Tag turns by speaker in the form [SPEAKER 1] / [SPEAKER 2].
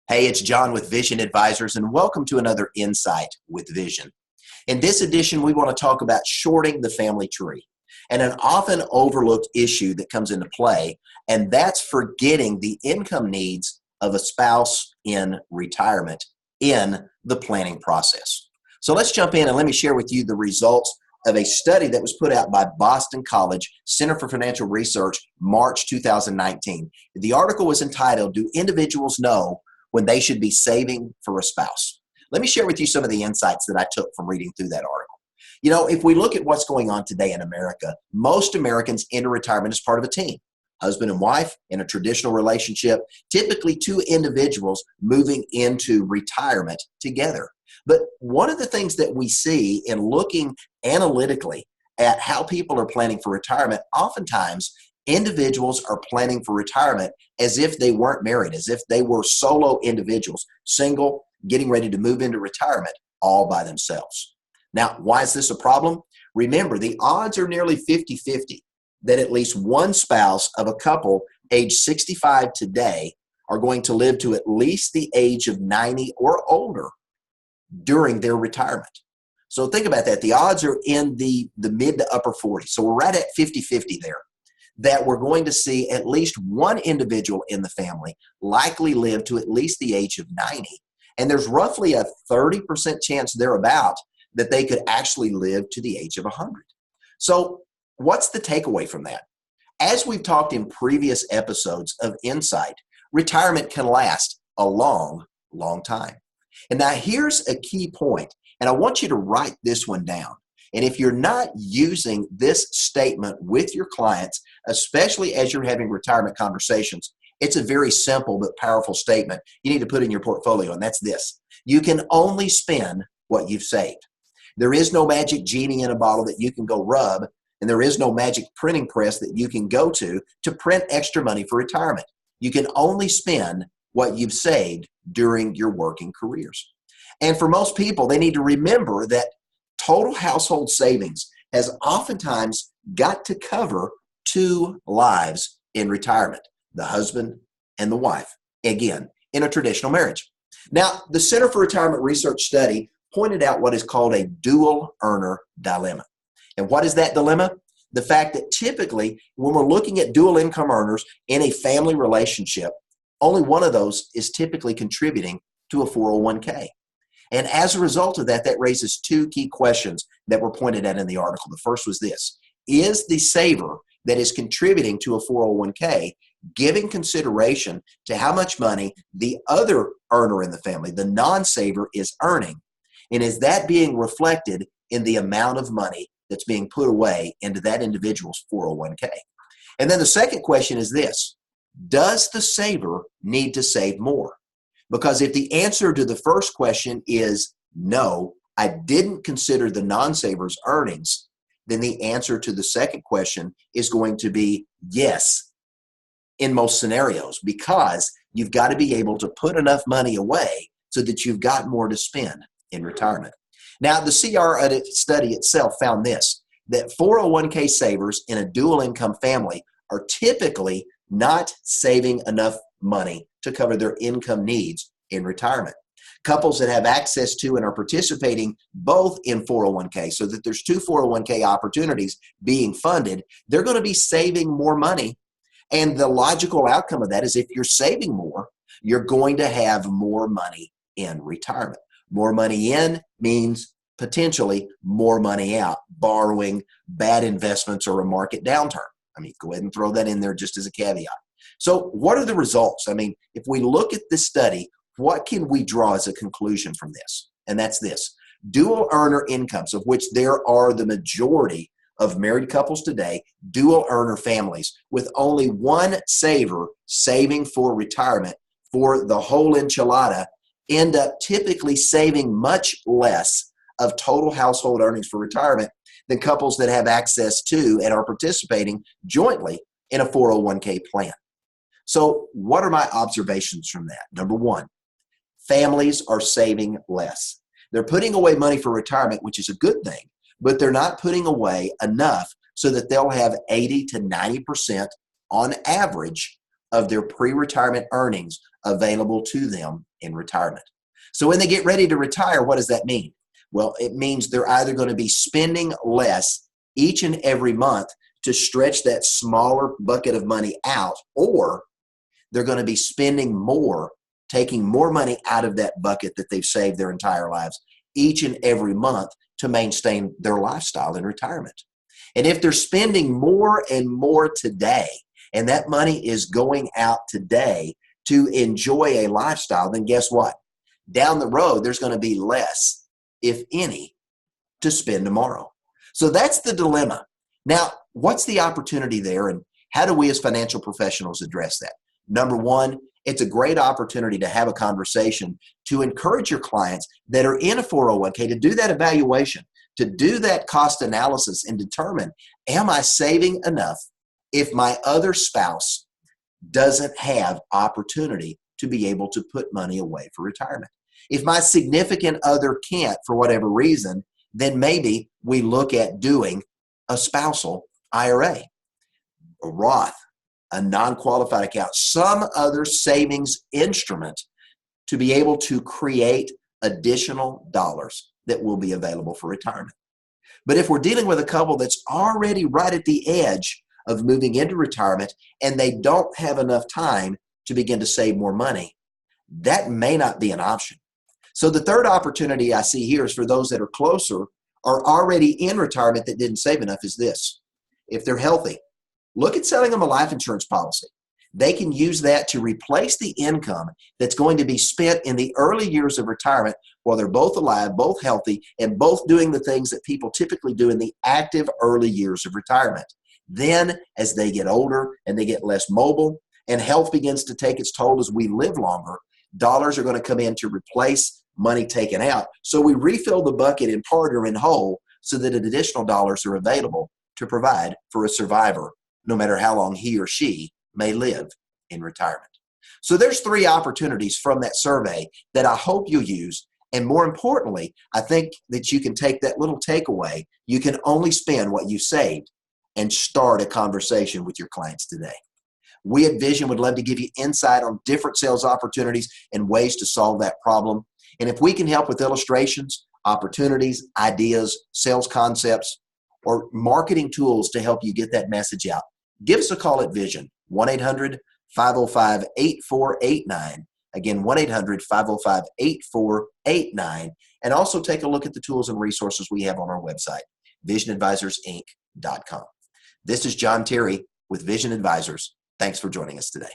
[SPEAKER 1] Hey, it's John with Vision Advisors, and welcome to another Insight with Vision. In this edition, we want to talk about shorting the family tree and an often overlooked issue that comes into play, and that's forgetting the income needs of a spouse in retirement in the planning process. So let's jump in and let me share with you the results of a study that was put out by Boston College Center for Financial Research, March 2019. The article was entitled, "Do Individuals Know When They Should Be Saving for a Spouse?" Let me share with you some of the insights that I took from reading through that article. You know, if we look at what's going on today in America, most Americans enter retirement as part of a team. Husband and wife in a traditional relationship, typically two individuals moving into retirement together. But one of the things that we see in looking analytically at how people are planning for retirement, oftentimes individuals are planning for retirement as if they weren't married, as if they were solo individuals, single, getting ready to move into retirement all by themselves. Now, why is this a problem? Remember, the odds are nearly 50-50 that at least one spouse of a couple age 65 today are going to live to at least the age of 90 or older during their retirement. So think about that. The odds are in the mid to upper 40s. So we're right at 50-50 there, that we're going to see at least one individual in the family likely live to at least the age of 90. And there's roughly a 30% chance thereabout that they could actually live to the age of 100. So what's the takeaway from that? As we've talked in previous episodes of Insight, retirement can last a long, long time. And now here's a key point, and I want you to write this one down. And if you're not using this statement with your clients, especially as you're having retirement conversations, it's a very simple but powerful statement you need to put in your portfolio, and that's this: you can only spend what you've saved. There is no magic genie in a bottle that you can go rub, and there is no magic printing press that you can go to print extra money for retirement. You can only spend what you've saved during your working careers. And for most people, they need to remember that total household savings has oftentimes got to cover two lives in retirement, the husband and the wife, again, in a traditional marriage. Now, the Center for Retirement Research study pointed out what is called a dual earner dilemma. And what is that dilemma? The fact that typically when we're looking at dual income earners in a family relationship, only one of those is typically contributing to a 401k. And as a result of that, that raises two key questions that were pointed out in the article. The first was this: is the saver that is contributing to a 401k giving consideration to how much money the other earner in the family, the non-saver, is earning? And is that being reflected in the amount of money that's being put away into that individual's 401k? And then the second question is this: does the saver need to save more? Because if the answer to the first question is no, I didn't consider the non-saver's earnings, then the answer to the second question is going to be yes in most scenarios, because you've got to be able to put enough money away so that you've got more to spend in retirement. Now, the CRR study itself found this, that 401k savers in a dual income family are typically not saving enough money to cover their income needs in retirement. Couples that have access to and are participating both in 401k, so that there's two 401k opportunities being funded, they're going to be saving more money. And the logical outcome of that is, if you're saving more, you're going to have more money in retirement. More money in means potentially more money out, borrowing, bad investments, or a market downturn. I mean, go ahead and throw that in there just as a caveat. So what are the results? I mean, if we look at this study, what can we draw as a conclusion from this? And that's this: dual earner incomes, of which there are the majority of married couples today, dual earner families with only one saver saving for retirement for the whole enchilada, end up typically saving much less of total household earnings for retirement than couples that have access to and are participating jointly in a 401k plan. So what are my observations from that? Number one, families are saving less. They're putting away money for retirement, which is a good thing, but they're not putting away enough so that they'll have 80 to 90% on average of their pre-retirement earnings available to them in retirement. So when they get ready to retire, what does that mean? Well, it means they're either going to be spending less each and every month to stretch that smaller bucket of money out, or they're going to be spending more, taking more money out of that bucket that they've saved their entire lives each and every month to maintain their lifestyle in retirement. And if they're spending more and more today, and that money is going out today to enjoy a lifestyle, then guess what? Down the road, there's going to be less, if any, to spend tomorrow. So that's the dilemma. Now, what's the opportunity there, and how do we as financial professionals address that? Number one, it's a great opportunity to have a conversation to encourage your clients that are in a 401k to do that evaluation, to do that cost analysis and determine, am I saving enough if my other spouse doesn't have opportunity to be able to put money away for retirement? If my significant other can't for whatever reason, then maybe we look at doing a spousal IRA, a Roth, a non-qualified account, some other savings instrument to be able to create additional dollars that will be available for retirement. But if we're dealing with a couple that's already right at the edge of moving into retirement and they don't have enough time to begin to save more money, that may not be an option. So the third opportunity I see here is for those that are closer or already in retirement that didn't save enough is this. If they're healthy, look at selling them a life insurance policy. They can use that to replace the income that's going to be spent in the early years of retirement while they're both alive, both healthy, and both doing the things that people typically do in the active early years of retirement. Then, as they get older and they get less mobile and health begins to take its toll as we live longer, dollars are going to come in to replace money taken out. So we refill the bucket in part or in whole so that additional dollars are available to provide for a survivor, no matter how long he or she may live in retirement. So there's three opportunities from that survey that I hope you'll use. And more importantly, I think that you can take that little takeaway. You can only spend what you saved and start a conversation with your clients today. We at Vision would love to give you insight on different sales opportunities and ways to solve that problem. And if we can help with illustrations, opportunities, ideas, sales concepts, or marketing tools to help you get that message out, give us a call at Vision, 1-800-505-8489. Again, 1-800-505-8489. And also take a look at the tools and resources we have on our website, visionadvisorsinc.com. This is John Terry with Vision Advisors. Thanks for joining us today.